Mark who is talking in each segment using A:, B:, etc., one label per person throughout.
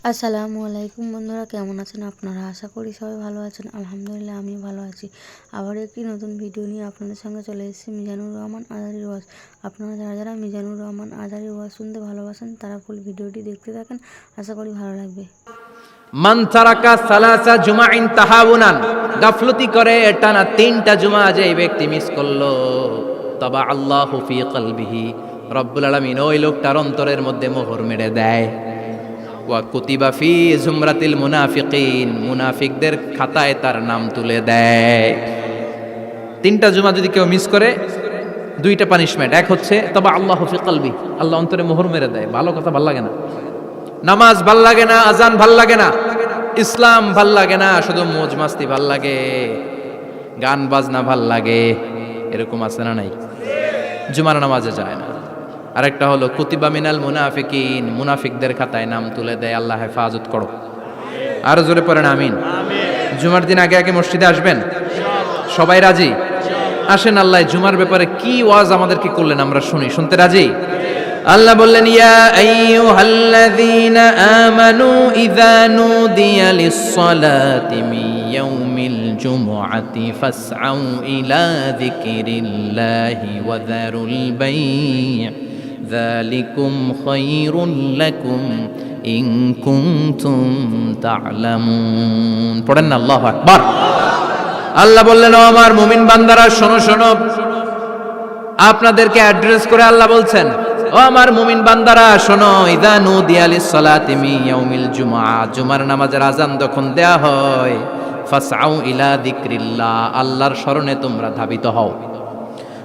A: আসসালামু আলাইকুম বন্ধুরা, কেমন আছেন আপনারা? আশা করি সবাই ভালো আছেন। আলহামদুলিল্লাহ আমি ভালো আছি। আবার একটি নতুন ভিডিও নিয়ে আপনাদের সঙ্গে চলে এসেছি মিজানুর রহমান আজারির ওয়াজ। আপনারা যারা যারা মিজানুর রহমান আজারির ওয়াজ শুনতে ভালোবাসেন তারা ফুল ভিডিওটি দেখতে থাকেন, আশা করি ভালো লাগবে।
B: মান তারাকা সালাসা জুমাইন তাহাউনান, গাফলতি করে টানা 3টা জুমা যে ব্যক্তি মিস করলো, তবা আল্লাহু ফি কলবিহি, রব্বুল আলামিন ওই লোকটার অন্তরের মধ্যে মোহর মেরে দেয়। ওয়া কুতিবা ফি জুমরাতিল মুনাফিকিন, মুনাফিকদের খাতায় তার নাম তুলে দেয়। 3টা জুমা যদি কেউ মিস করে, 2টা পানিশমেন্ট। এক হচ্ছে তবা আল্লাহু ফি কলবি, আল্লাহ অন্তরে মোহর মেরে দেয়। ভালো কথা, ভালো লাগে না? নামাজ ভাল লাগে না, আজান ভাল লাগে না, ইসলাম ভাল লাগে না, শুধু মौज মাস্তি ভাল লাগে, গান বাজনা ভাল লাগে, এরকম আছে না নাই? জুমার নামাজে যায় না। আরেকটা হলো কুতিবা মিনাল মুনাফিকিন, মুনাফিকদের খাতায় নাম তুলে দেয়। আল্লাহ হেফাজত করো। আরো জোরে পড়েন আমিন। জুমার দিন আগে আগে মসজিদে আসবেন, সবাই রাজি? আসেন, আল্লাহ জুমার ব্যাপারে কি ওয়াজ আমাদেরকে করলেন আমরা শুনি। শুনতে রাজি? আল্লাহ বললেন, ইয়া আইয়ুহাল্লাযীনা আমানু ইযা নুদিয়া লিস-সালাতি মিন ইয়াউমিল জুমআতি ফাসআউ ইলা যিকরিল্লাহি ওয়া যারুল বাই', যালিকুম খায়রুল লাকুম ইন কুনতুম তা'লামুন। পড়েন না আল্লাহু আকবার। আল্লাহ বললেন, ও আমার মুমিন বান্দারা শোনো শোনো। আপনাদেরকে অ্যাড্রেস করে আল্লাহ বলছেন, ও আমার মুমিন বান্দারা শোনো, ইযা নুদিয়া লিস-সালাতি মিন ইয়াউমিল জুমআ, জুমার নামাজের আযান যখন দেয়া হয়, ফাসআউ ইলা যিকরিল্লাহ, আল্লাহর স্মরণে তোমরা ধাবিত হও।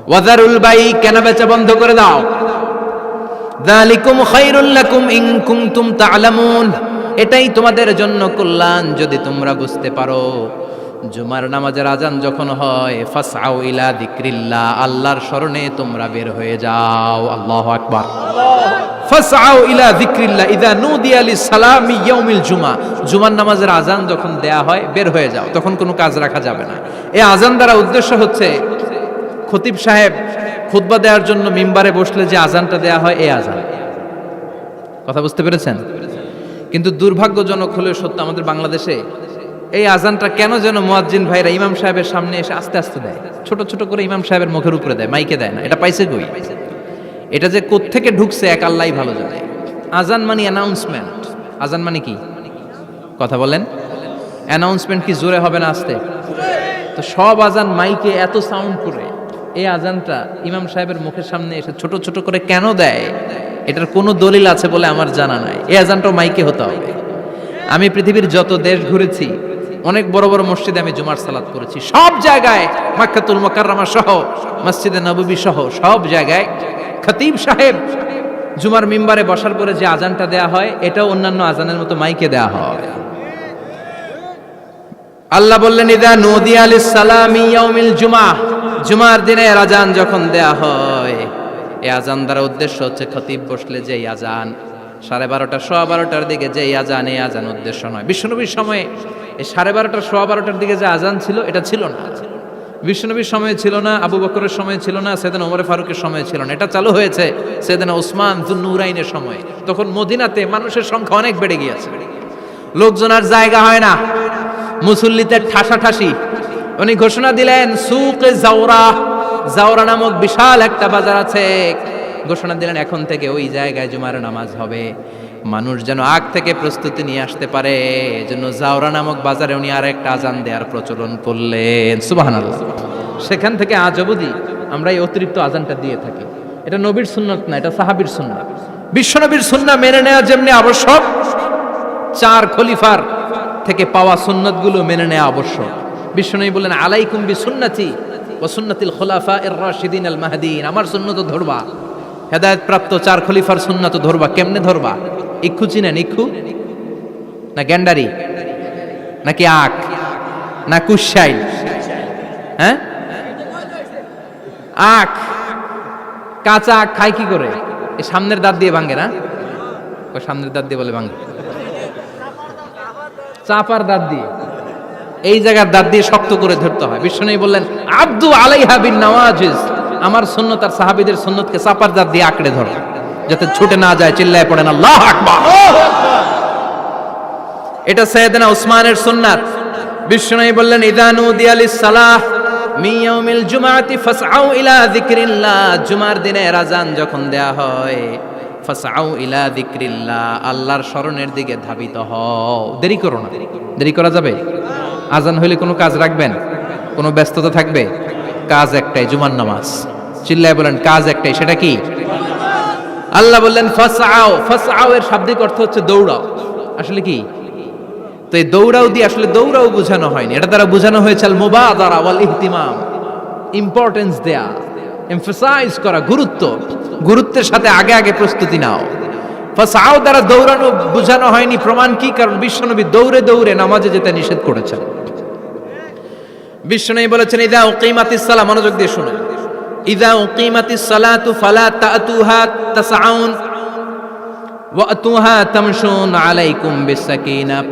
B: ওয়া যারুল বাই', কেনাবেচা বন্ধ করে দাও। যালিকুম খায়রুল লাকুম ইন কুনতুম তা'লামুন, এটাই তোমাদের জন্য কল্যাণ যদি তোমরা বুঝতে পারো। জুমার নামাজের আজান যখন হয়, ফাসআউ ইলা যিকরিল্লাহ, আল্লাহর স্মরণে তোমরা বের হয়ে যাও। আল্লাহু আকবার। ফাসআউ ইলা যিকরিল্লাহ ইযা নুদিয়া লিস-সালামি ইয়াউমিল জুমআ, জুমার নামাজের আজান যখন দেয়া হয় বের হয়ে যাও, তখন কোনো কাজ রাখা যাবে না। এই আজান দ্বারা উদ্দেশ্য হচ্ছে, খতিব সাহেব খুতবা দেওয়ার জন্য মিম্বারে বসলে যে আজানটা দেয়া হয়, এই আজান। কথা বুঝতে পেরেছেন? কিন্তু দুর্ভাগ্যজনক হলেও সত্য, আমাদের বাংলাদেশে এই আজানটা কেন যেন মুয়াজ্জিন ভাইরা ইমাম সাহেবের সামনে এসে আস্তে আস্তে দেয়, ছোট ছোট করে ইমাম সাহেবের মুখের উপরে দেয়, মাইকে দেয় না। এটা পাইছে কই? এটা যে কোত্থেকে ঢুকছে এক আল্লাহই ভালো জানে। আজান মানে অ্যানাউন্সমেন্ট। আজান মানে কি? কথা বলেন। অ্যানাউন্সমেন্ট কি জোরে হবে না আস্তে? তো সব আজান মাইকে এত সাউন্ড করে, এই আজানটা ইমাম সাহেবের মুখের সামনে এসে ছোট ছোট করে কেন দেয়? এটার কোনো দলিল আছে বলে আমার জানা নাই। এই আজানটাও মাইকে হতে হবে। আমি পৃথিবীর যত দেশ ঘুরেছি, অনেক বড় বড় মসজিদে আমি জুমার সালাত করেছি, সব জায়গায় মক্কাতুল মুকাররমা সহ মসজিদে নববী সহ সব জায়গায় খতিব সাহেব জুমার মিম্বারে বসার পরে যে আজানটা দেয়া হয়, এটাও অন্যান্য আজানের মতো মাইকে দেয়া হয়। আল্লাহ বললেন, ইযা নুদিয়া লিস-সালামি ইয়াউমিল জুমআ, জুমার দিনের আজান যখন দেয়া হয়, এই আজান দ্বারা উদ্দেশ্য হচ্ছে খতিব বসলে যে আজান 12:30 12:15 দিকে যে আজান, এই আজান উদ্দেশ্য নয়। বিশ্বনবীর সময়ে এই 12:30 12:15 দিকে যে আজান ছিল, এটা ছিল না। বিশ্বনবীর সময়ে ছিল না, আবু বকরের সময়ে ছিল না, সাইয়েদনা ওমর ফারুকের সময়ে ছিল না। এটা চালু হয়েছে সাইয়েদনা উসমান যুন্নুরাইনের সময়ে। তখন মদিনাতে মানুষের সংখ্যা অনেক বেড়ে গিয়েছে, লোকজন আর জায়গা হয় না, মুসল্লিতে ঠাসাঠাসি। উনি ঘোষণা দিলেন, সুকে জাওরা, জাওরা নামক বিশাল একটা বাজার আছে, ঘোষণা দিলেন এখন থেকে ওই জায়গায় জুমার নামাজ হবে। মানুষ যেন আগ থেকে প্রস্তুতি নিয়ে আসতে পারে, এজন্য জাওরা নামক বাজারে উনি আর একটা আজান দেওয়ার প্রচলন করলেন। সুবহানাল্লাহ। সেখান থেকে আজ অবধি আমরা এই অতিরিক্ত আজানটা দিয়ে থাকি। এটা নবীর সুন্নাত না, এটা সাহাবীর সুন্নাত। বিশ্বনবীর সুন্নাহ মেনে নেওয়া যেমনি আবশ্যক, 4 খলিফার থেকে পাওয়া সুন্নাতগুলো মেনে নেওয়া আবশ্যক। বিশ্বনবী বললেন, আলাইকুম বিসুন্নতি ওয়া সুন্নাতিল খুলাফায়ে রাশিদিন আল মাহদিন, আমার সুন্নাত ধরবা। হেদায়েত প্রাপ্ত 4 খলিফার সুন্নাত ধরবা। কেমনে ধরবা? ইক্ষু চিনেন? ইক্ষু না গ্যান্ডারি নাকি আখ না কুশাইল? হ্যাঁ, আখ। কাঁচা আখ খায় কি করে? এই সামনের দাঁত দিয়ে ভাঙে না? ওই সামনের দাঁত দিয়ে বলে ভাঙে, চাপার দাঁত দিয়ে, এই জায়গার দাঁত দিয়ে শক্ত করে ধরতে হয়। বিশ্বনবী বললেন, আব্দু আলাইহা বিন নওয়াজিজ, আমার সুন্নত আর সাহাবীদের সুন্নতকে চাপার দাঁত দিয়ে আঁকড়ে ধরো, যাতে ছুটে না যায়। চিল্লায় পড়েন আল্লাহু আকবার। এটা সাইয়েদনা উসমানের সুন্নাত। বিশ্বনবী বললেন, ইযা নুদিয়া লিস-সালাহ মিন ইয়াউমিল জুমআতি ফাসআউ ইলা যিকরিল্লাহ। জুমার দিনে আযান যখন দেয়া হয়, ফাসআউ ইলা যিকরিল্লাহ, আল্লাহর স্মরণের দিকে ধাবিত হও। দেরি করো না। দেরি করা যাবে? আযান হইলে কোনো কাজ রাখবেন? কোনো ব্যস্ততা থাকবে? কাজ একটাই, জুমার নামাজ। চিল্লায় বলেন, কাজ একটাই, সেটা কি? আল্লাহ বললেন ফাসআউ। ফাসআউ এর শাব্দিক অর্থ হচ্ছে দৌড়াও। আসলে কি? তো এই দৌড়াও দিয়ে আসলে দৌড়াও বোঝানো হয়নি, এটা দ্বারা বোঝানো হয়েছে আল মুবাদারা ওয়াল ইহতিমাম, ইম্পর্টেন্স দেয়া, এমফাসাইজ করা, গুরুত্বের সাথে আগে আগে প্রস্তুতি নাও। ফাসআউ দ্বারা দৌড়ানো বোঝানো হয়নি। প্রমাণ কি? কারণ বিশ্বনবী দৌড়ে দৌড়ে নামাজে যেতে নিষেধ করেছেন। বিশ্বনবী বলেছেন, ইযা উকিমাতিস সালাহ, মনোযোগ দিয়ে শুনুন, ইযা উকিমাতিস সালাতু ফালা তাতুহা তাসআউন ওয়া আতুহা তামশুন আলাইকুম বিসাকিনাহ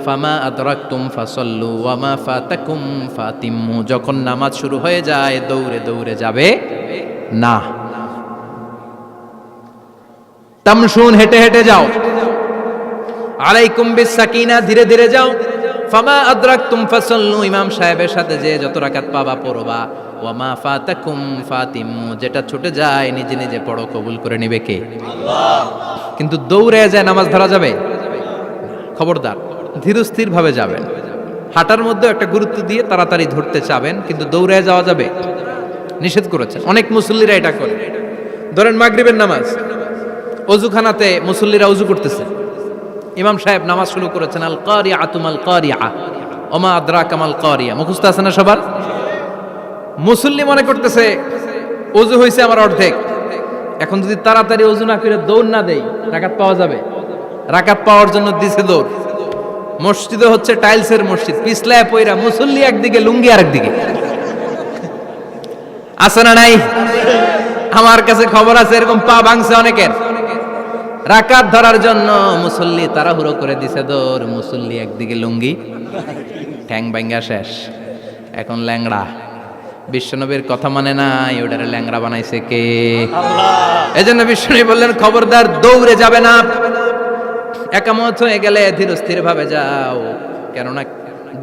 B: ফামা আদরাকতুম ফাসাল্লু ওয়া মা ফাতাকুম ফাতিম্মু। যখন নামাজ শুরু হয়ে যায় দৌড়ে দৌড়ে যাবে না। তামশুন, হেঁটে হেঁটে যাও। আলাইকুম বিসাকিনা, ধীরে ধীরে যাও। ফামা আদরাকতুম ফাসাল্লু, ইমাম সাহেবের সাথে যে যত রাকাত পাবা পড়বা। ওয়া মা ফাতাকুম ফাতিম্মু, যেটা ছুটে যায় নিজে নিজে পড়ো, কবুল করে নেবে কে? আল্লাহ। কিন্তু দৌড়ে যায় নামাজ ধরা যাবে? খবরদার, ধীরস্থির ভাবে যাবেন। হাঁটার মধ্যে একটা গুরুত্ব দিয়ে তাড়াতাড়ি ধরতে চাবেন, কিন্তু দৌড়ে যাওয়া যাবে? নিষেধ করেছেন। অনেক মুসল্লিরা এটা করে। ধরেন মাগরিবের নামাজ, অজুখানাতে মুসল্লিরা অজু করতেছে, ইমাম সাহেব নামাজ শুরু করেছেন, আল কারিআতু মাল কারিআ ওমা আদরাকা মাল কারিআ। মুখস্থ আছে না সবার? মুসল্লি মনে করতেছে অজু হয়েছে আমার অর্ধেক, এখন যদি তাড়াতাড়ি অজু না করে দৌড় না দেই রাকাত পাওয়া যাবে? রাকাত পাওয়ার জন্য দিছে দৌড়। মসজিদে হচ্ছে টাইলসের মসজিদ, পিছলায় পয়রা মুসল্লি একদিকে, লুঙ্গি আরেকদিকে। আছে না নাই? আমার কাছে খবর আছে এরকম পা ভাঙছে অনেকের। রাকাত ধরার জন্য মুসল্লি তাড়াহুড়ো করে দিছে দৌড়, মুসল্লি একদিকে লুঙ্গি, ঠ্যাং ভাঙ্গা শেষ, এখন ল্যাংড়া। বিশ্বনবীর কথা মানে নাই, ওটারে ল্যাংড়া বানাইছে কে? আল্লাহ। এজন্য বিশ্বনবী বললেন, খবরদার দৌড়ে যাবে না। একামত হয়ে গেলে ধীরস্থির ভাবে যাও, কেননা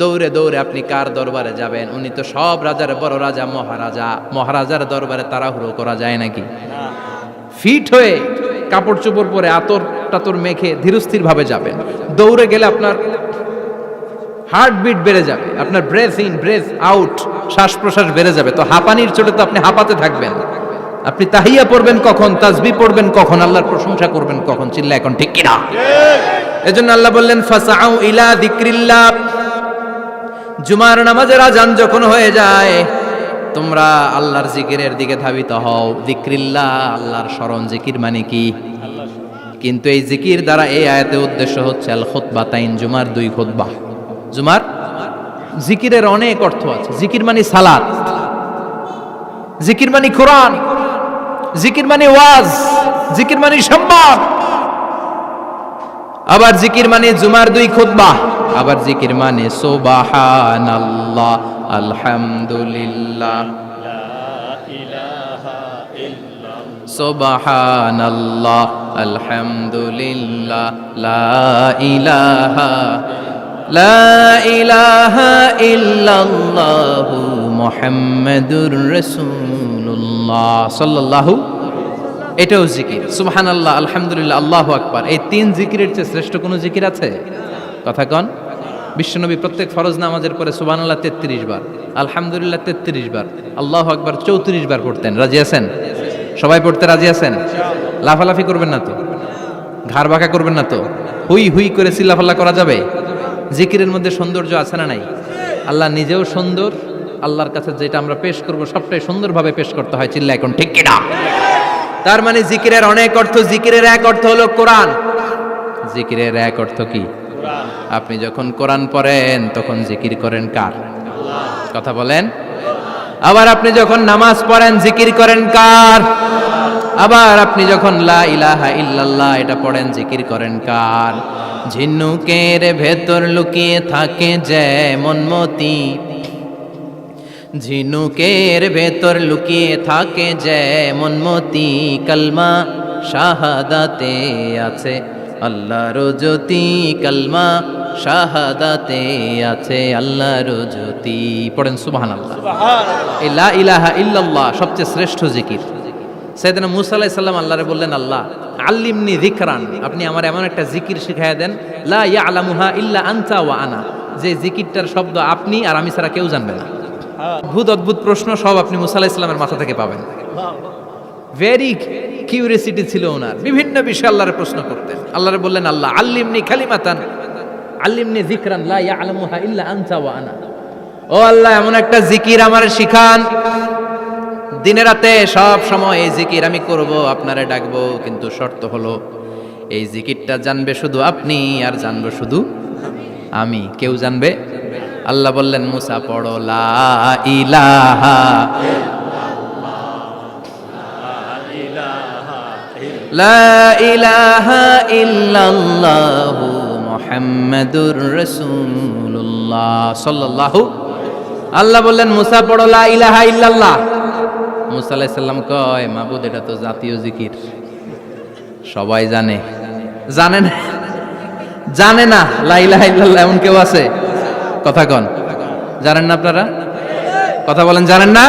B: দৌড়ে দৌড়ে আপনি কার দরবারে যাবেন? উনি তো সব রাজার বড় রাজা, মহারাজা। মহারাজার দরবারে তাড়াহুড়ো করা যায় নাকি? ফিট হয়ে কাপড় চোপড় পরে আতর টাতর মেখে ধীরস্থির ভাবে যাবেন। দৌড়ে গেলে আপনার হার্টবিট বেড়ে যাবে, আপনার ব্রেথ ইন ব্রেথ আউট, শ্বাস প্রশ্বাস বেড়ে যাবে। তো হাঁপানির চোটে তো আপনি হাঁপাতে থাকবেন। আপনি তাহিয়া পড়বেন কখন, তাসবিহ পড়বেন কখন, আল্লাহর প্রশংসা করবেন কখন? চিল্লা এখন ঠিক কিনা? এজন্য আল্লাহ বললেন ফাসআউ ইলা যিকরিল্লাহ। জুমার নামাজের আযান যখন হয়ে যায় তোমরা আল্লাহর জিকিরের দিকে ধাবিত হও। যিকরিল্লাহ, আল্লাহর স্মরণ। জিকির মানে কি? কিন্তু এই জিকির দ্বারা এই আয়াতের উদ্দেশ্য হচ্ছে আল খুতবাতাইন, জুমার 2 খুতবা। জুমার জিকিরের অনেক অর্থ আছে। জিকির মানে সালাত, জিকির মানে কোরআন, জিকির মানে ওয়াজ, জিকির মানে সম্মান। আবার জিকির মানে জুমার 2 খুতবা। আবার জিকির মানে সুবহানাল্লাহ, আলহামদুলিল্লাহ, সুবহানাল্লাহ, আলহামদুলিল্লাহ, লা ইলাহা ইল্লাল্লাহু মুহাম্মাদুর রাসূলুল্লাহ সাল্লাল্লাহু। এটাও জিকির। সুবহানাল্লাহ, আলহামদুলিল্লাহ, আল্লাহু আকবার। এই 3 জিকিরের চেয়ে শ্রেষ্ঠ কোনো জিকির আছে? কথা কন। বিশ্বনবী প্রত্যেক ফরজ নামাজের পরে সুবহানাল্লাহ 33 বার, আলহামদুলিল্লাহ 33 বার, আল্লাহু আকবার 34 বার পড়তেন। রাজি আছেন? সবাই পড়তে রাজি আছেন? লাফালাফি করবেন না তো? ঘাড় বাঁকা করবেন না তো? হুই হুই করে চিল্লাফাল্লা করা যাবে? জিকিরের মধ্যে সৌন্দর্য আছে না নাই? আল্লাহ নিজেও সুন্দর। আল্লাহর কাছে যেটা আমরা পেশ করব সবটাই সুন্দরভাবে পেশ করতে হয়। চিল্লা এখন ঠিক কিনা? তার মানে জিকিরের অনেক অর্থ। জিকিরের এক অর্থ হলো কোরআন। জিকিরের এক অর্থ কি? আপনি যখন কোরআন পড়েন তখন জিকির করেন কার? কথা বলেন। আবার আপনি যখন নামাজ পড়েন জিকির করেন কার? আবার আপনি যখন লা ইলাহা ইল্লাল্লাহ এটা পড়েন জিকির করেন কার? ঝিনুকের ভেতর লুকিয়ে থাকে যেমন মতি, ঝিনুকের ভেতর লুকিয়ে থাকে যেমন মতি, কালমা শাহাদাতে আছে আল্লাহর জ্যোতি, কালমা শাহাদাতে আছে আল্লাহর জ্যোতি। পড়েন সুবহানাল্লাহ। এই লা ইলাহা ইল্লাল্লাহ সবচেয়ে শ্রেষ্ঠ জিকির। সাইয়েদনা মূসা আলাইহিস সালাম আল্লাহরে বললেন, আল্লাহ আল্লিমনি যিকরান, আপনি আমার এমন একটা জিকির শিখাইয়া দেন, লা ইয়ালামুহা ইল্লা আনতা ওয়া আনা, যে জিকিরটার শব্দ আপনি আর আমি ছাড়া কেউ জানবে না। অদ্ভুত অদ্ভুত প্রশ্ন সব আপনি মূসা আলাইহিস সালামের মাথা থেকে পাবেন। ভেরি কিউরিয়াসিটি ছিল ওনার, বিভিন্ন বিষয়ে আল্লাহরে প্রশ্ন করতেন। আল্লাহরে বললেন, আল্লাহ আল্লিমনি কালিমাতান আল্লিমনি যিকরান লা ইয়ালামুহা ইল্লা আনতা ওয়া আনা, ও আল্লাহ এমন একটা জিকির আমারে শিখান, দিনে রাতে সব সময় এই জিকির আমি করব, আপনারে ডাকবো, কিন্তু শর্ত হলো এই জিকিরটা জানবে শুধু আপনি আর জানবো শুধু আমি, কেউ জানবে। আল্লাহ বললেন, মুসা পড়ো লা ইলাহা লা ইলাহা ইল্লাল্লাহু মুহাম্মাদুর রাসূলুল্লাহ সাল্লাল্লাহু। আল্লাহ বললেন, মুসা পড়ো লা ইলাহা ইল্লাল্লাহ। মুসা আলাইহিস সালাম কয়, মাবুদ এটা তো জাতীয় জিকির, সবাই জানে। জানে না, জানে না লা ইলাহা ইল্লাল্লাহ এমন কেউ আছে? কথা কন, জানেন না আপনারা? কথা বলেন, জানেন না?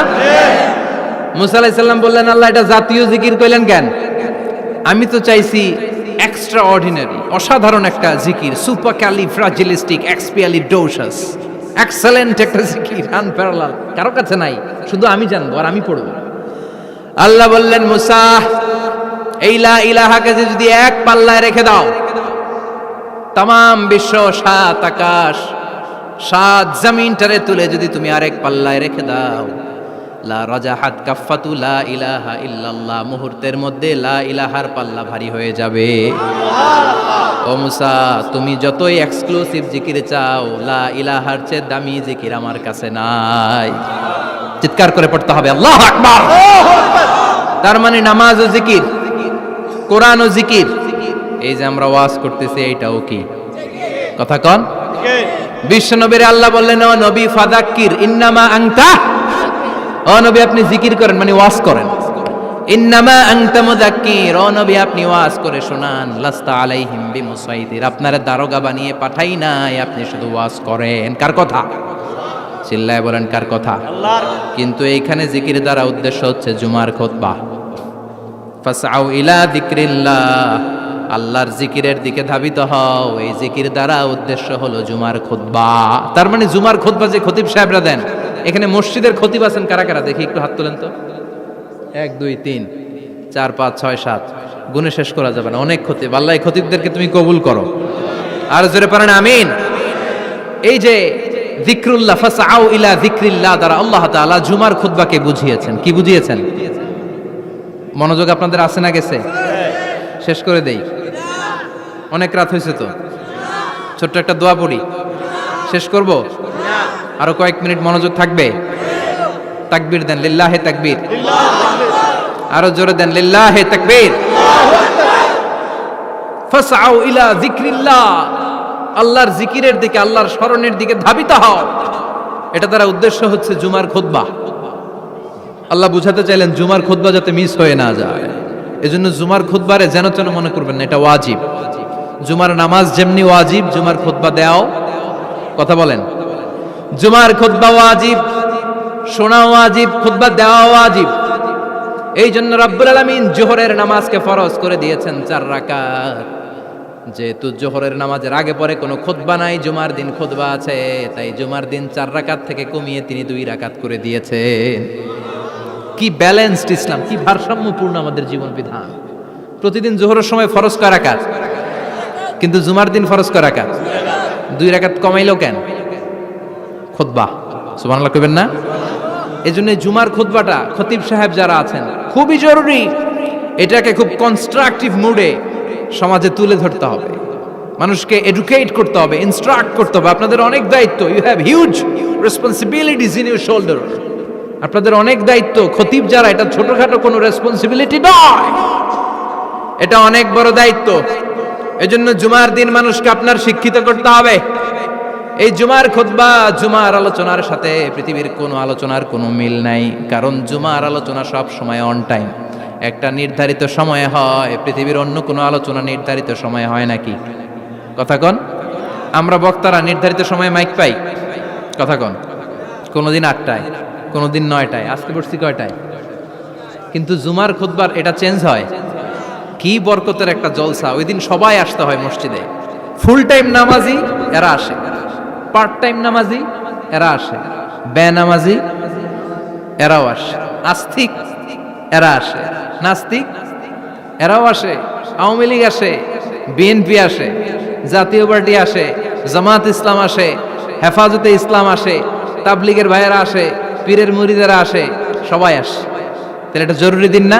B: মুসা আলাইহিস সালাম বললেন, আল্লাহ এটা জাতীয় জিকির কইলেন কেন? আমি তো চাইছি এক্সট্রা অর্ডিনারি, অসাধারণ একটা জিকির, সুপার ক্যালিফ্রাজিলিস্টিক এক্সপিয়ালিডোসাস, এক্সেলেন্ট একটা জিকির, আনপ্যারালাল, কারো কাছে নাই, শুধু আমি জানবো আর আমি পড়বো। আল্লাহ বললেন, মুসা এই লা ইলাহাকে যদি এক পাল্লায় রেখে দাও, তামাম বিশ্ব, সাত আকাশ, সাত জমিনটারে তুলে যদি তুমি আরেক পাল্লায় রেখে দাও, লা রাজাহাত কাফাতু লা ইলাহা ইল্লাল্লাহ, মুহূর্তের মধ্যে লা ইলাহার পাল্লা ভারী হয়ে যাবে। ও মুসা, তুমি যতই এক্সক্লুসিভ জিকির চাও, লা ইলাহার চেয়ে দামি জিকির আমার কাছে নাই। চিৎকার করে পড়তে হবে আল্লাহু আকবার। তার মানে নামাজ ও জিকির, কোরআন ও জিকির, এই যে আমরা ওয়াজ করতেছি এইটাও কি? কথা কন। বিশ্ব নবীর আল্লাহ বললেন, ও নবী ফাযাক্কির ইন্নামা আনতা, ও নবী আপনি জিকির করেন মানে ওয়াজ করেন। ইন্নামা আনতা মুযাক্কির, ও নবী আপনি ওয়াজ করে শোনান। লাস্তা আলাইহিম বিমুসাইতির, আপনারা দারোগা বানিয়ে পাঠাই নাই, আপনি শুধু ওয়াজ করেন। কার কথা? চিল্লায় বলেন কার কথা? আল্লাহর। কিন্তু এইখানে জিকির দ্বারা উদ্দেশ্য হচ্ছে জুমার খুতবা। ফাসআউ ইলা যিকরিল্লাহ, আল্লাহর জিকিরের দিকে ধাবিত হও। এই জিকির দ্বারা উদ্দেশ্য হলো জুমার খুতবা। তার মানে জুমার খুতবা যে খতিব সাহেবরা দেন, এখানে মসজিদের খতিব আছেন কারা কারা? দেখি একটু হাত তোলেন তো। 1 2 3 4 5 6 7, গুণে শেষ করা যাবে না, অনেক খতিব। আল্লাহ এই খতিবদেরকে তুমি কবুল করো। আর জোরে পড়েন আমিন। এই যে যিকরুল্লাহ, ফাসআউ ইলা যিকরিল্লাহ দ্বারা আল্লাহ তাআলা জুমার খুতবাকে বুঝিয়েছেন। কি বুঝিয়েছেন? মনোযোগ আপনাদের আছে না গেছে? শেষ করে দেই, অনেক রাত হয়েছে তো। ছোট্ট একটা দোয়া পড়ি, শেষ করব। আরো কয়েক মিনিট মনোযোগ থাকবে। তাকবীর দেন, লিল্লাহে তাকবীর। আরো জোরে দেন, লিল্লাহে তাকবীর। ফাসআউ ইলা যিকরিল্লাহ, আল্লাহর জিকিরের দিকে, আল্লাহর স্মরণের দিকে ধাবিত হও। এটা দ্বারা উদ্দেশ্য হচ্ছে জুমার খুতবা। আল্লাহ বুঝাতে চাইলেন জুমার খুতবা যাতে মিস হয়ে না যায়। এজন্য জুমার খুতবারে যেন তেন মনে করবেন না, এটা ওয়াজিব। জুমার নামাজ যেমনি ওয়াজিব, জুমার খুতবা দেওয়াও, কথা বলেন, জুমার খুতবা ওয়াজিব, শোনা ওয়াজিব, খুতবা দেওয়া ওয়াজিব। এই জন্য রব্বুল আলামিন জোহরের নামাজকে ফরজ করে দিয়েছেন 4 রাকাত। যেহেতু জোহরের নামাজের আগে পরে কোনো খুতবা নাই, জুমার দিন খুতবা আছে, তাই জুমার দিন 4 রাকাত থেকে কমিয়ে তিনি 2 রাকাত করে দিয়েছেন। কি ব্যালেন্সড ইসলাম, কি ভারসাম্যপূর্ণ আমাদের জীবন বিধান। প্রতিদিন জোহরের সময় ফরজ কয় রাকাত, কিন্তু জুমার দিন ফরজ কয় রাকাত? 2 রাকাত কমাইলো কেন? খুতবা। সুবহানাল্লাহ কইবেন না? এজন্য জুমার খুতবাটা খতিব সাহেব যারা আছেন খুবই জরুরি। এটাকে খুব কনস্ট্রাকটিভ মুডে সমাজে তুলে ধরতে হবে, মানুষকে এডুকেট করতে হবে, ইনস্ট্রাক্ট করতে হবে। আপনাদের অনেক দায়িত্ব, you have huge responsibilities in your shoulder. আপনাদের অনেক দায়িত্ব। খতিব যারা, এটা ছোটখাটো কোনো রেসপন্সিবিলিটি নয়, এটা অনেক বড় দায়িত্ব। এজন্য জুমার দিন মানুষকে আপনার শিক্ষিত করতে হবে। এই জুমার খুতবা, জুমার আলোচনার সাথে পৃথিবীর কোনো আলোচনার কোনো মিল নাই, কারণ জুমার আলোচনা সব সময় অন টাইম, একটা নির্ধারিত সময়ে হয়। পৃথিবীর অন্য কোনো আলোচনা নির্ধারিত সময়ে হয় নাকি? কথা কন। আমরা বক্তারা নির্ধারিত সময়ে মাইক পাই, কথা কন। কোনোদিন 8টায়, কোনোদিন 9টায়, আজকে বসছি কয়টায়? কিন্তু জুমার খুতবার এটা চেঞ্জ হয়। কি বরকতের একটা জলসা! ওই দিন সবাই আসতে হয় মসজিদে। ফুল টাইম নামাজি এরা আসে, পার্ট টাইম নামাজি এরা আসে, বেনামাজি এরাও আসে, আস্তিক এরা আসে, নাস্তিক এরাও আসে, আওয়ামী লীগ আসে, বিএনপি আসে, জাতীয় পার্টি আসে, জামাত ইসলাম আসে, হেফাজতে ইসলাম আসে, তাবলিগের ভাইয়েরা আসে, পীরের মুরিদেরা আসে, সবাই আসে। তাহলে এটা জরুরি দিন না?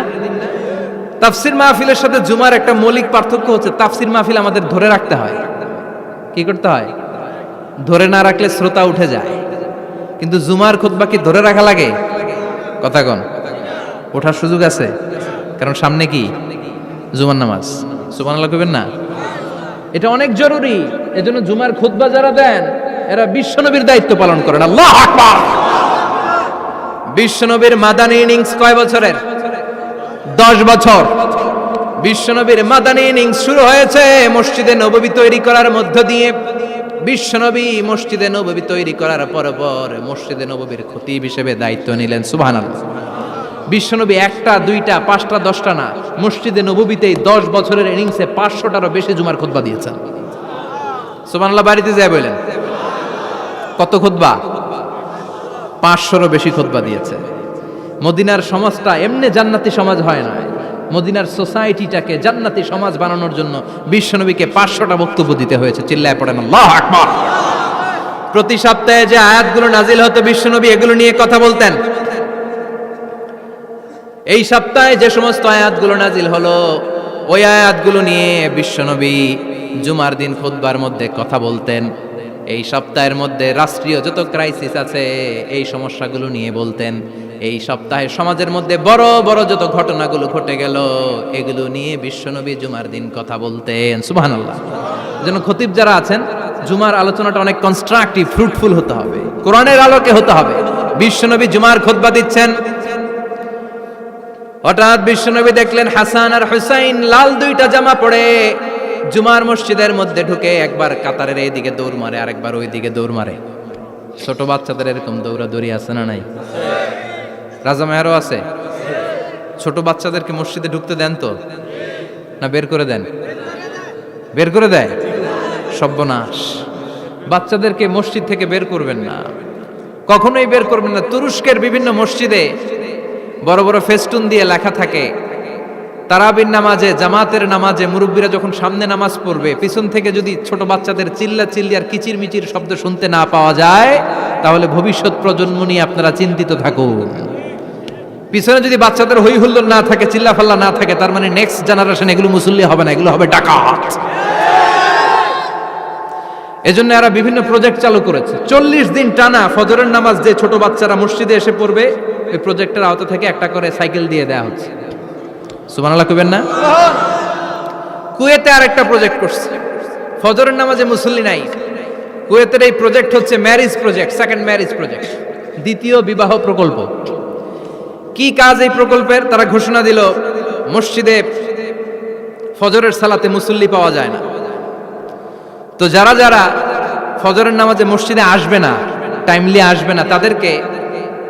B: তাফসির মাহফিলের সাথে জুমার একটা মৌলিক পার্থক্য হচ্ছে, তাফসির মাহফিল আমাদের ধরে রাখতে হয়। কি করতে হয়? ধরে না রাখলে শ্রোতা উঠে যায়। কিন্তু জুমার খুতবা কি ধরে রাখা লাগে? কথা কন। ওঠার সুযোগ আছে, কারণ সামনে কি জুমার নামাজ। সুবহানাল্লাহ কইবেন না? এটা অনেক জরুরি। এজন্য জুমার খুতবা যারা দেন এরা বিশ্বনবীর দায়িত্ব পালন করেন। আল্লাহু আকবার। বিশ্বনবীর মাদানী ইনিংস কয় বছরের? 10 বছর। বিশ্বনবীর মাদানী ইনিংস শুরু হয়েছে মসজিদে নববী তৈরি করার মধ্য দিয়ে। বিশ্বনবী মসজিদে নববী তৈরি করার পর মসজিদে নববীর খতিব হিসেবে দায়িত্ব নিলেন। সুবহানাল্লাহ। বিশ্বনবী 1টা 2টা 5টা 10টা না, মসজিদে নববীতেই 10 বছরের ইনিংসে 500টারও বেশি জুমার খুতবা দিয়েছেন। সুবহানাল্লাহ। বাড়িতে যায় বলেন কত খুতবা? 500রও বেশি খুতবা দিয়েছে। মদিনার সমাজটা এমনি জান্নাতি সমাজ হয় না, মদিনার সোসাইটিটাকে জান্নাতি সমাজ বানানোর জন্য বিশ্বনবীকে 500টা বক্তব্য দিতে হয়েছে। চিল্লায় পড়েন আল্লাহু আকবার। প্রতি সপ্তাহে যে আয়াতগুলো নাজিল হতো বিশ্বনবী এগুলো নিয়ে কথা বলতেন। এই সপ্তাহে যে সমস্ত আয়াতগুলো নাজিল হলো ওই আয়াতগুলো নিয়ে বিশ্বনবী জুমার দিন খুতবার মধ্যে কথা বলতেন। এই সপ্তাহের মধ্যে রাষ্ট্রীয় যত ক্রাইসিস আছে এই সমস্যাগুলো নিয়ে বলতেন। এই সপ্তাহে সমাজের মধ্যে বড় বড় যত ঘটনাগুলো ঘটে গেল এগুলো নিয়ে বিশ্বনবী জুমার দিন কথা বলতেন। সুবহানাল্লাহ। যেন খতিব যারা আছেন জুমার আলোচনাটা অনেক কনস্ট্রাকটিভ, ফ্রুটফুল হতে হবে, কোরআনের আলোকে হতে হবে। বিশ্বনবী জুমার খুতবা দিচ্ছেন, হঠাৎ বিশ্বনবী দেখলেন হাসান আর হুসাইন লাল 2টা জামা পরে জুমার মসজিদের মধ্যে ঢুকে একবার কাতারের এইদিকে দৌড় মারে, আরেকবার ওই দিকে দৌড় মারে। ছোট বাচ্চাদের এরকম দৌড়াদৌড়ি আছে না নাই? রাজা মেহরও আছে। ছোট বাচ্চাদেরকে মসজিদে ঢুকতে দেন তো না বের করে দেন? বের করে দেয়। সর্বনাশ। বাচ্চাদেরকে মসজিদ থেকে বের করবেন না, কখনোই বের করবেন না। তুরস্কের বিভিন্ন মসজিদে বড় বড় ফেস্টুন দিয়ে লেখা থাকে তারাবির নামাজে, জামাতের নামাজে মুরব্বীরা যখন সামনে নামাজ পড়বে পিছন থেকে যদি ছোট বাচ্চাদের চিল্লা চিল্লি আর কিচির মিচির শব্দ শুনতে না পাওয়া যায় তাহলে ভবিষ্যৎ প্রজন্ম নিয়ে আপনারা চিন্তিত থাকুন। পিছনে যদি বাচ্চাদের হই হুল্লোড় না থাকে, চিল্লা ফাল্লা না থাকে, তার মানে নেক্সট জেনারেশন এগুলো মুসল্লি হবে না, এগুলো হবে ডাকাত। এজন্য এরা বিভিন্ন প্রজেক্ট চালু করেছে। 40 দিন টানা ফজরের নামাজ যে ছোট বাচ্চারা মসজিদে এসে পড়বে এই প্রজেক্টের আওতা থেকে একটা করে সাইকেল দিয়ে দেওয়া হচ্ছে। সুবহানাল্লাহ কইবেন না? কুয়েতে আরেকটা প্রজেক্ট করছে, ফজরের নামাজে মুসল্লি নাই। কুয়েতের এই প্রজেক্ট হচ্ছে marriage project, second marriage project, দ্বিতীয় বিবাহ প্রকল্প। কি কাজ এই প্রকল্পের? তারা ঘোষণা দিল মসজিদে ফজরের সালাতে মুসল্লি পাওয়া যায় না, তো যারা যারা ফজরের নামাজে মসজিদে আসবে না, টাইমলি আসবে না, তাদেরকে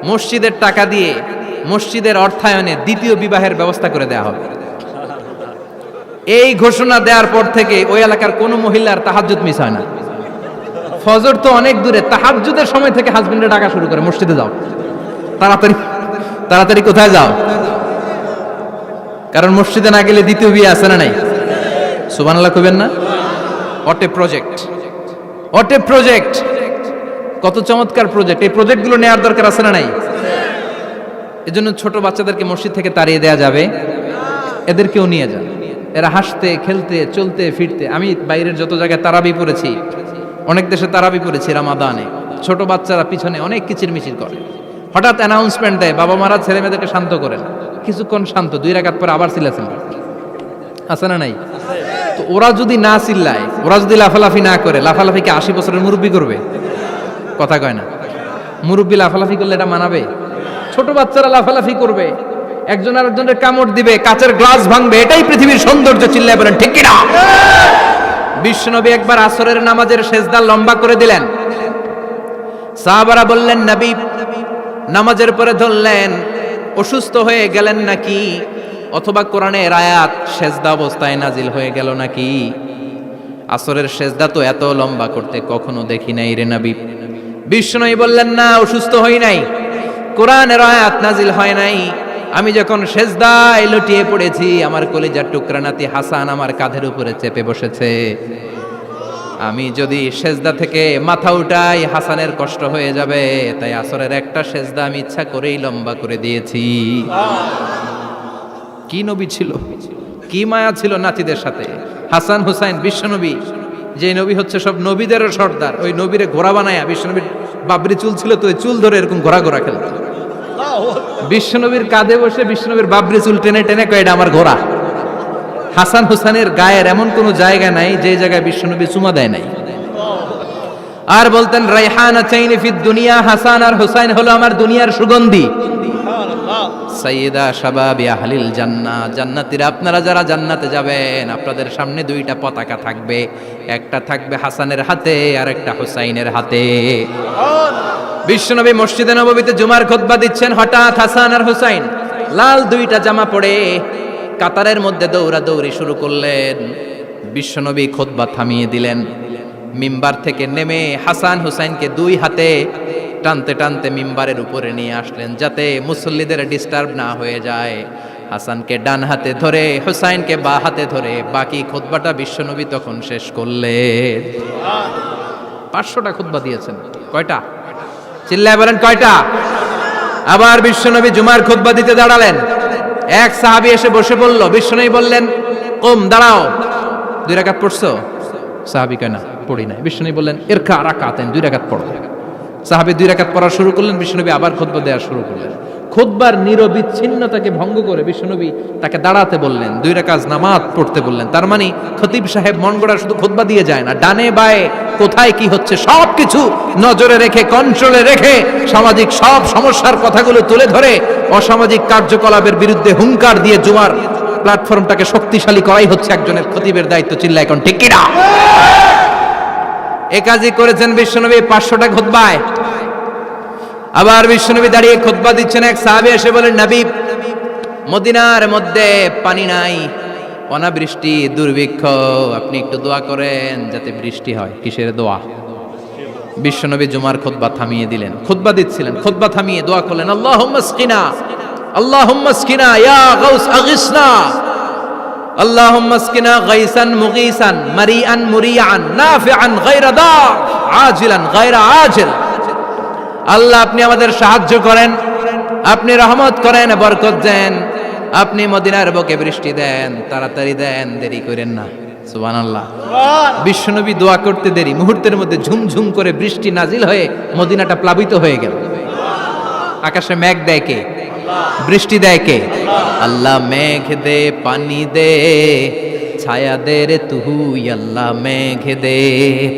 B: মসজিদের টাকা দিয়ে মসজিদের অর্থায়নে দ্বিতীয় বিবাহের ব্যবস্থা করে দেওয়া হবে। এই ঘোষণা দেওয়ার পর থেকে ওই এলাকার কোনো মহিলার তাহাজ্জুদ মিস হয় না। ফজর তো অনেক দূরে, তাহাজ্জুদের সময় থেকে হাজবেন্ডে ডাকা শুরু করে মসজিদে যাও, তাড়াতাড়ি তাড়াতাড়ি কোথায় যাও, কারণ মসজিদে না গেলে দ্বিতীয় বিয়ে আছে না নাই? সুবহানাল্লাহ কইবেন না? What a project, what a project, কত চমৎকার প্রজেক্ট। এই প্রজেক্টগুলো নেওয়ার দরকার আছে না নাই? এজন্য ছোট বাচ্চাদেরকে মসজিদ থেকে তাড়িয়ে দেওয়া যাবে, এদেরকেও নিয়ে যান। এরা হাসতে খেলতে চলতে ফিরতে, আমি বাইরের যত জায়গায় তারাবি পড়েছি, অনেক দেশে তারাবি পড়েছি রামাদানে, ছোট বাচ্চারা পিছনে অনেক কিচিরমিচির করে, হঠাৎ অ্যানাউন্সমেন্ট দেয় বাবা মারা ছেলে মেয়েদেরকে শান্ত করেন, কিছুক্ষণ শান্ত, 2 রাকাত পরে আবার চিল্লাছেন, আছে না নাই? তো ওরা যদি না চিল্লায়, ওরা যদি লাফালাফি না করে, লাফালাফি কি 80 বছরের মুরব্বী করবে? কথা কয় না। মুরব্বী লাফালাফি করলে এটা মানাবে? ছোট বাচ্চারা লাফালাফি করবে, একজন আরেকজনের কামড় দিবে, কাচের গ্লাস ভাঙবে, এটাই পৃথিবীর সৌন্দর্য। চিল্লায় বলেন ঠিক কিনা? বিশ্বনবী একবার আসরের নামাজের সেজদা লম্বা করে দিলেন। সাহাবারা বললেন, নবী নামাজের পরে ধরলেন, অসুস্থ হয়ে গেলেন নাকি, অথবা কোরআনের আয়াত সেজদা অবস্থায় নাজিল হয়ে গেল নাকি? আসরের সেজদা তো এত লম্বা করতে কখনো দেখি নাই রে নবী। বিশ্বনবী বললেন, না, অসুস্থ হই নাই, কোরআনের আয়াত নাজিল হয় নাই। আমি যখন সেজদায় লুটিয়ে পড়েছি, আমার কলিজার টুকরা নাতি হাসান আমার কাঁধের উপরে চেপে বসেছে। আমি যদি সেজদা থেকে মাথা উঠাই হাসানের কষ্ট হয়ে যাবে, তাই আসরের একটা সেজদা আমি ইচ্ছা করেই লম্বা করে দিয়েছি। কি নবী ছিল, কি মায়া ছিল নাতিদের সাথে। হাসান হুসাইন বিশ্বনবী, যে নবী হচ্ছে সব নবীদেরও সর্দার, ওই নবীরে ঘোড়া বানায়া, বিশ্বনবীর বাবরি চুল ছিল তো, ওই চুল ধরে এরকম ঘোড়া ঘোড়া খেলত। বিশ্বনবীর কাঁধে বসে বিশ্বনবীর বাবরি চুল টেনে টেনে কয়, এটা আমার ঘোড়া। হাসান হুসাইনের গায়ের এমন কোনো জায়গা নাই যে জায়গায় বিশ্বনবী চুমা দেয় নাই। আর বলতেন, রাইহানাতাইনি ফিদ দুনিয়া, হাসান আর হুসাইন হলো আমার দুনিয়ার সুগন্ধি। সাইয়্যিদা শাবাবি আহলিল জান্নাহ, জান্নাতীরা আপনারা যারা জান্নাতে যাবেন, আপনাদের সামনে দুইটা পতাকা থাকবে, একটা থাকবে হাসানের হাতে আর একটা হুসাইনের হাতে। বিশ্বনবী মসজিদে নববীতে জুমার খুতবা দিচ্ছেন, হঠাৎ হাসান আর হুসাইন লাল দুইটা জামা পরে কাতারের মধ্যে দৌড়াদৌড়ি শুরু করলেন। বিশ্বনবী খুতবা থামিয়ে দিলেন, মিম্বার থেকে নেমে হাসান হুসাইনকে দুই হাতে টানতে টানতে মিম্বারের উপরে নিয়ে আসলেন, যাতে মুসল্লিদের ডিস্টার্ব না হয়ে যায়। হাসানকে ডান হাতে ধরে, হুসাইনকে বা হাতে ধরে বাকি খুতবাটা বিশ্বনবী তখন শেষ করলেন। 500টা খুতবা দিয়েছেন। কয়টা? চিল্লায় বলেন কয়টা? আবার বিশ্বনবী জুমার খুতবা দিতে দাঁড়ালেন। এক সাহাবী এসে বসে বলল, বিশ্বনবী বললেন, কম, দাঁড়াও, 2 রাকাত পড়ছো? সাহাবী কয়, না, পড়ি নাই। বিশ্বনবী বললেন, ইরকা রাকাতাইন, 2 রাকাত পড়ো। সাহাবী 2 রাকাত পড়া শুরু করলেন, বিশ্বনবী আবার খুতবা দেওয়া শুরু করলেন। খুতবার নিরবিচ্ছিন্নতাকে ভঙ্গ করে বিশ্বনবী তাকে দাঁড়াতে বললেন, 2 রাকাত নামাজ পড়তে বললেন। তার মানে খতিব সাহেব মন গড়া শুধু খুতবা দিয়ে যায় না, ডানে বায়ে কোথায় কি হচ্ছে সবকিছু নজরে রেখে, কন্ট্রোলে রেখে, সামাজিক সব সমস্যার কথাগুলো তুলে ধরে অসামাজিক কার্যকলাপের বিরুদ্ধে হুঙ্কার দিয়ে জুমার প্ল্যাটফর্মটাকে শক্তিশালী করাই হচ্ছে একজনের খতিবের দায়িত্ব। চিল্লা এখন ঠিক কিনা? এ কাজই করেছেন বিশ্বনবী 500টা খুতবায়। আবার বিশ্বনবী দাঁড়িয়ে খুতবা দিচ্ছেন, এক সাহাবী এসে বলেন, নবী, মদিনার মধ্যে পানি নাই, অনাবৃষ্টি, দুর্ভিক্ষ, আপনি একটু দোয়া করেন যাতে বৃষ্টি হয়। কিসের দোয়া? বিশ্বনবী জুমার খুতবা থামিয়ে দিলেন, খুতবা দিচ্ছিলেন, খুতবা থামিয়ে দোয়া করলেন, আল্লাহুম্মা আসকিনা, আল্লাহুম্মা আসকিনা ইয়া গাউস আগিসনা, আল্লাহুম্মা আসকিনা গাইসান মুগীসান মারিআন মুরিআন নাফিআন গায়রা দার আজিলান গায়রা আজিল। আল্লাহ, আপনি আমাদের সাহায্য করেন, আপনি রহমত করেন, বরকত দেন, আপনি মদিনার বুকে বৃষ্টি দেন, তাড়াতাড়ি দেন, দেরি করেন না। সুবহানাল্লাহ। বিশ্বনবী দোয়া করতে দেরি, মুহূর্তের মধ্যে ঝুমঝুম করে বৃষ্টি নাজিল হয়ে মদিনাটা প্লাবিত হয়ে গেল। আকাশে মেঘ দেয় কে? বৃষ্টি দেয় কে? আল্লাহ। মেঘ দে, পানি দে, ছায়া দে রে তুই, আল্লাহ মেঘ দে।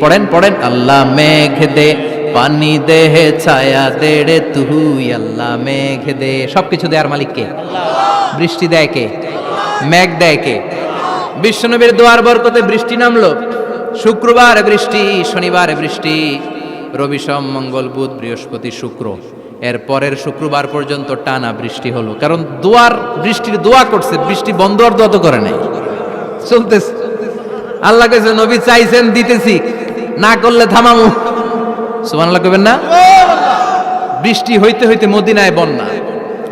B: পড়েন পড়েন, আল্লাহ মেঘ দে, পানি দে, ছায়া দে রে তুই, আল্লাহ মেঘ দে। সবকিছু দেয়ার মালিক কে? বৃষ্টি দেয় কে? মেঘ দেয় কে? বিশ্বনবীর দোয়ার বরকতে বৃষ্টি নামলো। শুক্রবার বৃষ্টি, শনিবার বৃষ্টি, রবি সোম মঙ্গল বুধ বৃহস্পতি শুক্র, এর পরের শুক্রবার পর্যন্ত টানা বৃষ্টি হলো। কারণ দোয়ার, বৃষ্টির দোয়া করছে, বৃষ্টি বন্ধ আর দোয়া তো করে নাই, চলতেছে। আল্লাহ কইছে, নবী চাইছেন দিতেছি, না করলে থামামু। সুবহানাল্লাহ কইবেন না? বৃষ্টি হইতে হইতে মদিনায় বন্যা,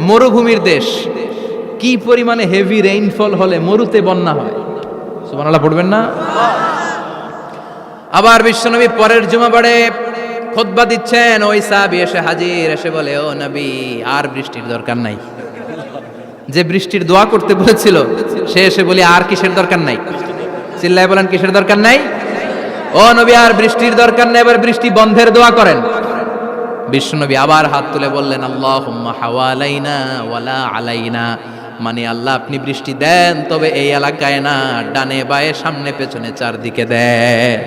B: মরুভূমির দেশ, কি পরিমাণে হেভি রেইনফল হলে মরুতে বন্যা হয়। সুবহানাল্লাহ পড়বেন না? আবার বিশ্বনবী পরের জুমাবারে খুতবা দিচ্ছেন, ওই সাহাবী এসে হাজির, এসে বলে, ও নবী, আর বৃষ্টির দরকার নাই। যে বৃষ্টির দোয়া করতে বলেছিল সে এসে বলে, আর কিসের দরকার নাই? চিল্লায় বলেন, কিসের দরকার নাই? ও নবী, আর বৃষ্টির দরকার নাই, এবার বৃষ্টি বন্ধের দোয়া করেন। বিশ্বনবী আবার হাত তুলে বললেন, আল্লাহুম্মা হাওয়ালাইনা ওয়ালা আলাইনা, মানে আল্লাহ, আপনি বৃষ্টি দেন, তবে এই এলাকায় না, ডানে বায়ে সামনে পেছনে চারদিকে দেন।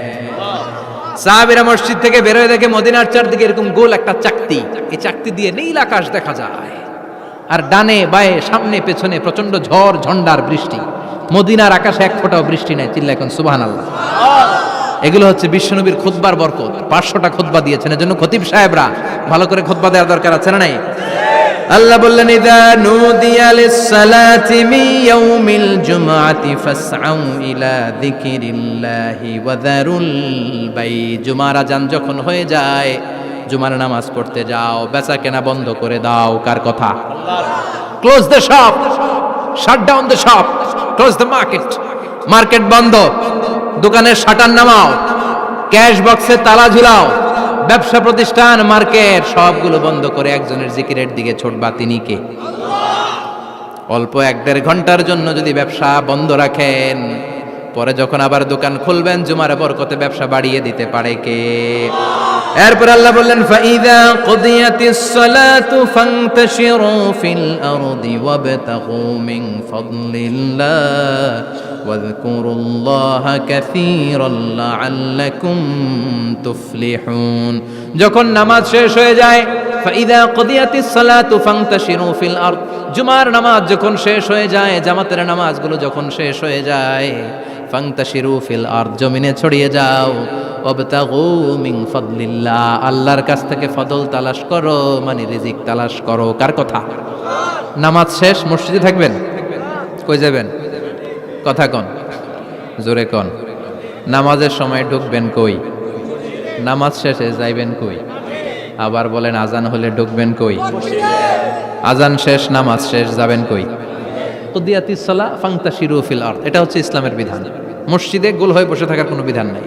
B: সাহাবীরা মসজিদ থেকে বের হয়ে দেখে মদিনার চারদিকে এরকম গোল একটা চাকতি, এই চাকতি দিয়ে নীল আকাশ দেখা যায়, আর ডানে বায়ে সামনে পেছনে প্রচন্ড ঝড় ঝন্ডার বৃষ্টি। মদিনার আকাশে এক ফোঁটাও বৃষ্টি নাই, চিল্লা এখন সুবহানাল্লাহ। এগুলো হচ্ছে বিশ্বনবীর খুতবার বরকত। 500টা খুতবা দিয়েছেন, এজন্য খতিব সাহেবরা ভালো করে খুতবা দেওয়ার দরকার আছে না নাই? আল্লাহ বললেন ইযা নুদিয়া লিস-সালাতি মিন ইয়াউমিল জুমআতি ফাসআউ ইলা যিকিরিল্লাহি ওয়া যারুল বাই। জুমার আযান যখন হয়ে যায়, জুমার নামাজ পড়তে যাও, বেচা কেনা বন্ধ করে দাও। কার কথা? আল্লাহর। Close the shop, shut down the shop, close the market. Market বন্ধ, দোকানের শাটার নামাও, ক্যাশ বক্সে তালা ঝুলাও, ব্যবসা প্রতিষ্ঠান, মার্কেট সবগুলো বন্ধ করে একজনের জিকিরের দিকে ছুটবা। তিনি কে? অল্প 1-1.5 ঘন্টার জন্য যদি ব্যবসা বন্ধ রাখেন, পরে যখন আবার দোকান খুলবেন জুমার বরকতে ব্যবসা বাড়িয়ে দিতে পারে কে? এরপর আল্লাহ বললেন ফাইদা কুদিয়াতিস সালাতু ফান্তাশিরু ফিল আরদি ওয়াবতাগু মিন ফাদলিল্লাহ ওয়াযকুরুল্লাহা কাসীরান লাআল্লাকুম তুফলিহুন। যখন নামাজ শেষ হয়ে যায়, ফাইদা কুদিয়াতিস সালাতু ফান্তাশিরু ফিল আরদ, জুমার নামাজ যখন শেষ হয়ে যায়, জামাতের নামাজগুলো যখন শেষ হয়ে যায়, ফান্তাশিরু ফিল আরদ, জমিনে ছড়িয়ে যাও, ওয়াবতাগু মিন ফাদলিল্লাহ, আল্লাহর কাছ থেকে ফদল তালাশ করো, মানে রিজিক তালাশ করো। কার কথা? নামাজ শেষ মসজিদে থাকবেন? কই যাবেন? কথা কন, জোরে কন। নামাজের সময় ঢুকবেন কই? নামাজ শেষে যাইবেন কই? আবার বলেন আজান হলে ঢুকবেন কই? আজান শেষ, নামাজ শেষ, যাবেন কই? কুদিয়াতিস সালাহ ফান্তাশিরু ফিল আরদ, এটা হচ্ছে ইসলামের বিধান। মসজিদে গোল হয়ে বসে থাকার কোনো বিধান নাই।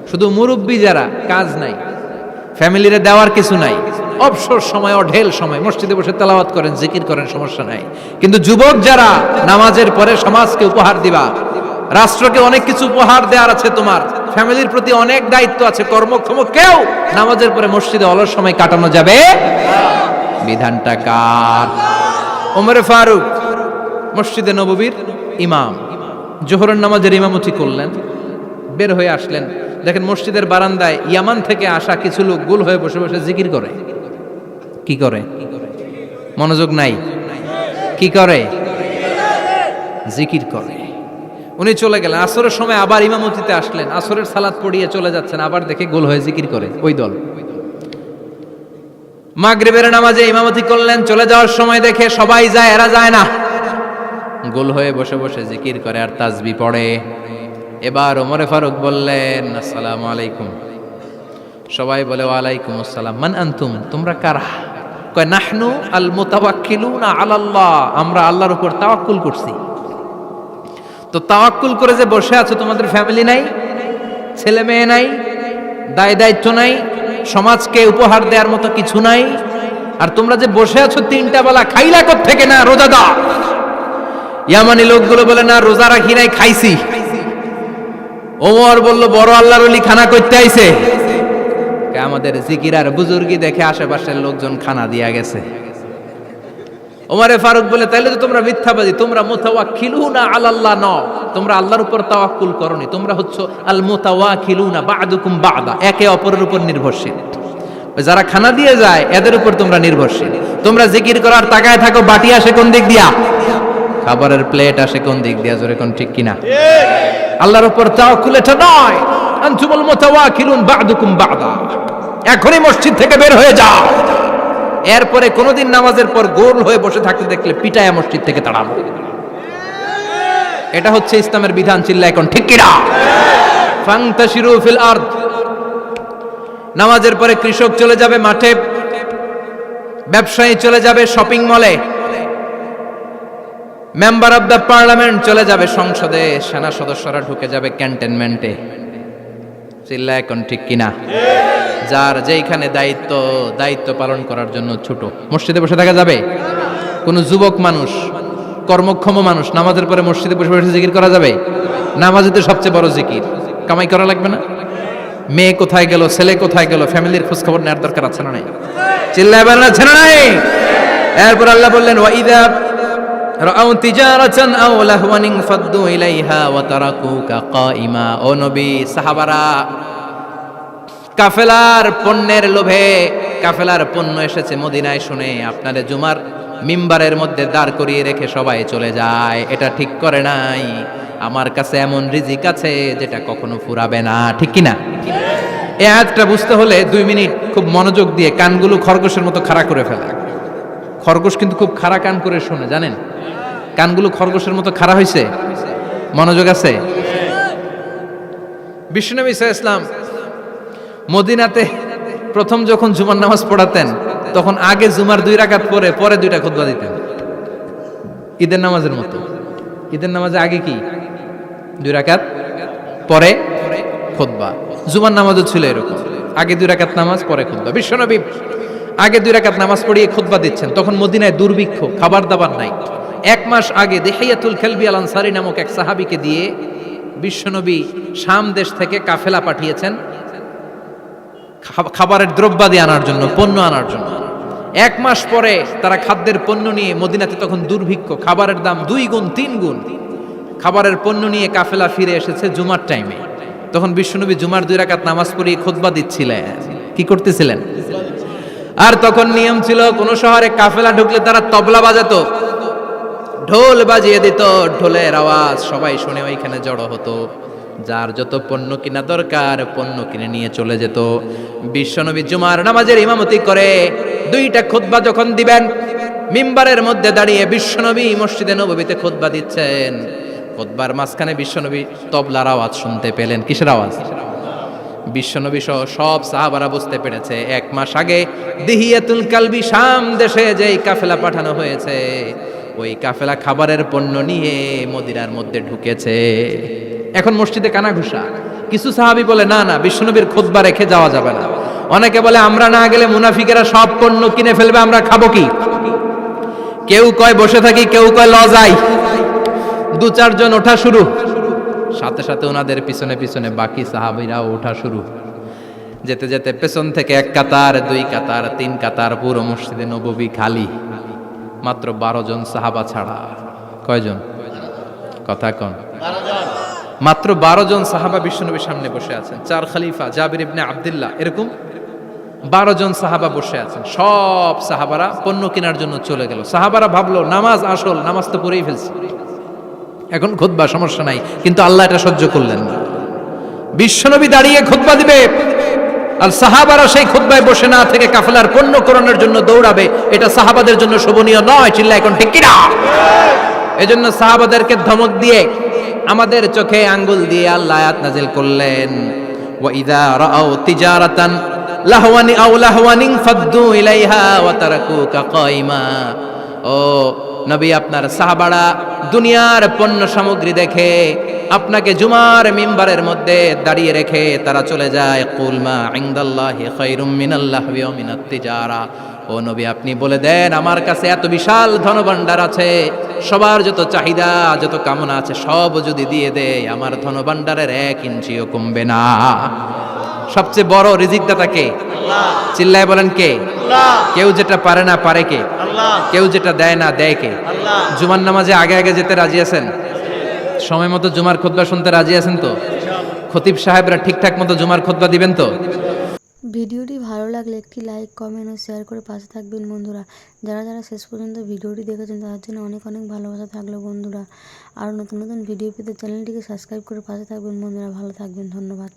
B: শুধু মুরব্বী যারা, কাজ নাই, ফ্যামিলিরে দেওয়ার কিছু নাই, অবসর সময়, অঢেল সময় মসজিদে বসে তেলাওয়াত করেন, জিকির করেন, সমস্যা নাই। কিন্তু যুবক যারা, নামাজের পরে সমাজকে উপহার দিবা, রাষ্ট্রকে অনেক কিছু উপহার দেওয়ার আছে, তোমার ফ্যামিলির প্রতি অনেক দায়িত্ব আছে, কর্মক্ষম কেউ নামাজের পরে মসজিদে অলস সময় কাটানো যাবে? বিধানটা কার? ওমর ফারুক মসজিদে নববীর ইমাম, জোহরের নামাজের ইমামতি করলেন, বের হয়ে আসলেন, দেখেন মসজিদের বারান্দায় ইয়ামান থেকে আসা কিছু লোক গোল হয়ে বসে বসে জিকির করে। কি করে? মনোযোগ নাই। কি করে? জিকির করে। উনি চলে গেলেন, আসরের সময় আবার ইমামতিতে আসলেন, আসরের সালাত পড়িয়ে চলে যাচ্ছেন, আবার দেখে গোল হয়ে জিকির করে ওই দল। মাগরিবের নামাজে ইমামতি করলেন, চলে যাওয়ার সময় দেখে সবাই যায়, এরা যায় না, গোল হয়ে বসে বসে জিকির করে আর তাসবিহ পড়ে। এবার ওমরে ফারুক বললেন আসসালামু আলাইকুম। সবাই বলে ওয়ালাইকুম আসসালাম। মান আনতুম, তোমরা কারা? কয় নাহনু আল মুতাওয়াক্কিলুনা আলাল্লাহ, আমরা আল্লাহর উপর তাওয়াক্কুল করছি। তো তাওয়াক্কুল করে যে বসে আছো, তোমাদের ফ্যামিলি নাই, ছেলে মেয়ে নাই, দায় দায়িত্ব নাই, সমাজকে উপহার দেওয়ার মতো কিছু নাই, আর তোমরা যে বসে আছো 3টা বেলা খাইলা কোত্থেকে? না রোজাদার। ইয়ামানি লোকগুলো বলে না রোজা রাখি নাই, খাইছি। ওমর বলল বড় আল্লাহর ওলি খানা করতে আইছে। আমাদের জিকির আর বুজুর্গি দেখে আশেপাশের লোকজন খানা দিয়া গেছে। ওমরে ফারুক বলে তাইলে তো তোমরা মিথ্যাবাদী, তোমরা মুতাওয়াক্কিলুনা আলাল্লাহ নও, তোমরা আল্লাহর উপর তাওয়াক্কুল করনি, তোমরা হচ্ছে আল মুতাওয়াক্কিলুনা বা'দুকুম বা'দা, একে অপরের উপর নির্ভরশীল। যারা খানা দিয়ে যায় এদের উপর তোমরা নির্ভরশীল। তোমরা জিকির করার তাকায় থাকো, বাটি আসে কোন দিক দিয়া, খাবারের প্লেট আসে কোন দিক দিয়া, জোরে কোন ঠিক কিনা? আল্লাহর উপর তাওয়াক্কুল এটা নয়। আনতুমুল মুতাওয়াক্কিলুন বা'দুকুম বা'দা, এখনই মসজিদ থেকে বের হয়ে যাও। এরপরে কোনদিন নামাজের পর গোল হয়ে বসে থাকতে দেখলে পিটায়া মসজিদ থেকে তাড়াবো। এটা হচ্ছে ইসলামের বিধান, চিল্লা এখন ঠিক কিনা? ফান্তাশিরু ফিল আরদ। নামাজের পরে কৃষক চলে যাবে মাঠে, ব্যবসায়ী চলে যাবে শপিং মলে, মেম্বার অব দ্য পার্লামেন্ট চলে যাবে সংসদে, সেনা সদস্যরা ঢুকে যাবে ক্যান্টনমেন্টে। চিল্লা এখন ঠিক কিনা? যার যেইখানে দায়িত্ব পালন করার জন্য ছোট, মসজিদে বসে থাকা যাবে? কোন যুবক মানুষ, কর্মক্ষম মানুষ নামাজের পরে মসজিদে বসে বসে জিকির করা যাবে? নামাজই তো সবচেয়ে বড় জিকির, কামাই করা লাগবে না? মেয়ে কোথায় গেল, ছেলে কোথায় গেল, ফ্যামিলির খোঁজ খবর নেওয়ার দরকার আছে না নাই? চিল্লায় বলেন আছে না নাই? এরপর আল্লাহ বললেন ওয়াইদা রাআউ তিজারাতান আও লাহওয়ান ফাদ্দু ইলাইহা ওয়া তারাকুকা কাইমা। ও নবী, সাহাবারা কাফেলার পণ্যের লোভে, কাফেলার পণ্য এসেছে মদিনায় শুনে আপনারে জুমার মিম্বারের মধ্যে দাঁড় করিয়ে রেখে সবাই চলে যায়। এটা ঠিক করে নাই। আমার কাছে এমন রিজিক আছে যেটা কখনো ফুরাবে না, ঠিক কি না? এই আয়াতটা বুঝতে হলে 2 মিনিট খুব মনোযোগ দিয়ে কানগুলো খরগোশের মতো খাড়া করে ফেলা। খরগোশ কিন্তু খুব খাড়া কান করে শোনে, জানেন? কানগুলো খরগোশের মতো খাড়া হয়েছে। মনোযোগ আছে? বিশ্বনবী সাল্লাল্লাহু আলাইহি ওয়াসাল্লাম মদিনাতে প্রথম যখন জুমার নামাজ পড়াতেন তখন আগে জুমার 2 রাকাত পরে 2টা খুতবা দিতেন, ঈদের নামাজের মতো। ঈদের নামাজে আগে কি 2 রাকাত, পরে খুতবা। জুমার নামাজও ছিল এরকম, আগে 2 রাকাত নামাজ পরে খুতবা। বিশ্বনবী আগে 2 রাকাত নামাজ পড়িয়ে খুতবা দিচ্ছেন, তখন মদিনায় দুর্ভিক্ষ, খাবার দাবার নাই। 1 মাস আগে দিহিয়াতুল কালবি আল আনসারী নামক এক সাহাবীকে দিয়ে বিশ্বনবী শাম দেশ থেকে কাফেলা পাঠিয়েছেন খাবারের দ্রব্যাদি আনার জন্য, পণ্য আনার জন্য। 1 মাস পরে তারা খাদ্যের পণ্য নিয়ে, মদিনাতে তখন দুর্ভিক্ষ, খাবারের দাম 2 গুণ 3 গুণ, খাবারের পণ্য নিয়ে কাফেলা ফিরে এসেছে জুমার টাইমে। তখন বিশ্বনবী জুমার 2 রাকাত নামাজ পড়িয়ে খুতবা দিচ্ছিলেন। কি করতেছিলেন? আর তখন নিয়ম ছিল, কোন শহরে কাফেলা ঢুকলে তারা তবলা বাজাতো, ঢোল বাজিয়ে দিত, ঢোলের আওয়াজ সবাই শুনে ওইখানে জড়ো হতো। যার যত পণ্য কিনা দরকার পণ্য কিনে নিয়ে চলে যেত। বিশ্বনবী জুমার নামাজের ইমামতি করে 2টা খুতবা যখন দিবেন, মিম্বারের মধ্যে দাঁড়িয়ে বিশ্বনবী মসজিদে নববীতে খুতবা দিচ্ছেন। খুতবার মাঝখানে বিশ্বনবী তবলার আওয়াজ শুনতে পেলেন। কিসের আওয়াজ? বিশ্বনবী সহ সব সাহাবারা বুঝতে পেরেছে 1 মাস আগে দিহিয়াতুল কালবি শাম দেশে যেই কাফেলা পাঠানো হয়েছে, ওই কাফেলা খাবারের পণ্য নিয়ে মদিনার মধ্যে ঢুকেছে। এখন মসজিদে কানাঘুষা। কিছু সাহাবী বলে না না, বিশ্বনবীর খুতবা রেখে যাওয়া যাবে না। অনেকে বলে আমরা না গেলে মুনাফিকেরা সব পণ্য কিনে ফেলবে, আমরা খাবো কি? কেউ কয় বসে থাকি, কেউ কয় ল যাই। 2-4 জন ওঠা শুরু, সাথে সাথে ওনাদের পিছনে পিছনে বাকি সাহাবীরাও ওঠা শুরু। যেতে যেতে পেছন থেকে 1 কাতার, 2 কাতার, 3 কাতার, পুরো মসজিদে নববী খালি, মাত্র 12 জন সাহাবা ছাড়া। কয়জন? কথা কন। মাত্র 12 জন সাহাবা বিশ্বনবীর সামনে বসে আছেন। 4 খলিফা, জাবির ইবনে আব্দুল্লাহ, এরকম 12 জন সাহাবা বসে আছেন। সব সাহাবারা পণ্য কেনার জন্য চলে গেল। সাহাবারা ভাবলো নামাজ আসল, নামাজ তো পড়েই ফেলছি, এখন খুতবা সমস্যা নাই। কিন্তু আল্লাহ এটা সহ্য করলেন না। বিশ্বনবী দাঁড়িয়ে খুতবা দিবে আর সাহাবারা সেই খুতবায় বসে না থেকে কাফেলার পণ্য কোরআনের জন্য দৌড়াবে, এটা সাহাবাদের জন্য শোভনীয় নয়। চিল্লা এখন ঠিক কিনা? এজন্য সাহাবাদেরকে ধমক দিয়ে, আমাদের চোখে আঙ্গুল দিয়ে আল্লাহ আয়াত নাযিল করলেন, ওয়া ইযা রাআউ তিজারাতান লাহওয়ানি আও লাহওয়ানিন ফাদ্দু ইলাইহা ওয়া তারাকুকা কাইমা। ও নবী, আপনার সাহাবারা দুনিয়ার পণ্য সামগ্রী দেখে আপনাকে জুমার মিম্বারের মধ্যে দাঁড়িয়ে রেখে তারা চলে যায়। কুল মা ইনদাল্লাহি খায়রুম মিনাল লাহওয়ি ওয়া মিনাত তিজারা। ও নবী, আপনি বলে দেন আমার কাছে এত বিশাল ধনভাণ্ডার আছে, সবার যত চাহিদা যত কামনা আছে সব যদি দিয়ে দেয়, আমার ধনভাণ্ডারের 1 ইঞ্চিও কমবে না। সবচেয়ে বড় রিজিকদাতা কে? আল্লাহ। চিল্লায় বলেন কে? আল্লাহ। কেউ যেটা পারে না পারে কে? আল্লাহ। কেউ যেটা দেয় না দেয় কে? আল্লাহ। জুমার নামাজে আগে আগে যেতে রাজি আছেন? সময় মতো জুমার খুতবা শুনতে রাজি আছেন তো? খতিব সাহেবরা ঠিকঠাক মতো জুমার খুতবা দিবেন তো?
A: ভিডিওটি ভালো লাগলে একটি লাইক, কমেন্ট ও শেয়ার করে পাশে থাকবেন বন্ধুরা। যারা যারা শেষ পর্যন্ত ভিডিওটি দেখেছেন তাদের জন্য অনেক অনেক ভালোবাসা থাকলো বন্ধুরা। আর নতুন নতুন ভিডিও পেতে চ্যানেলটিকে সাবস্ক্রাইব করে পাশে থাকবেন বন্ধুরা। ভালো থাকবেন, ধন্যবাদ।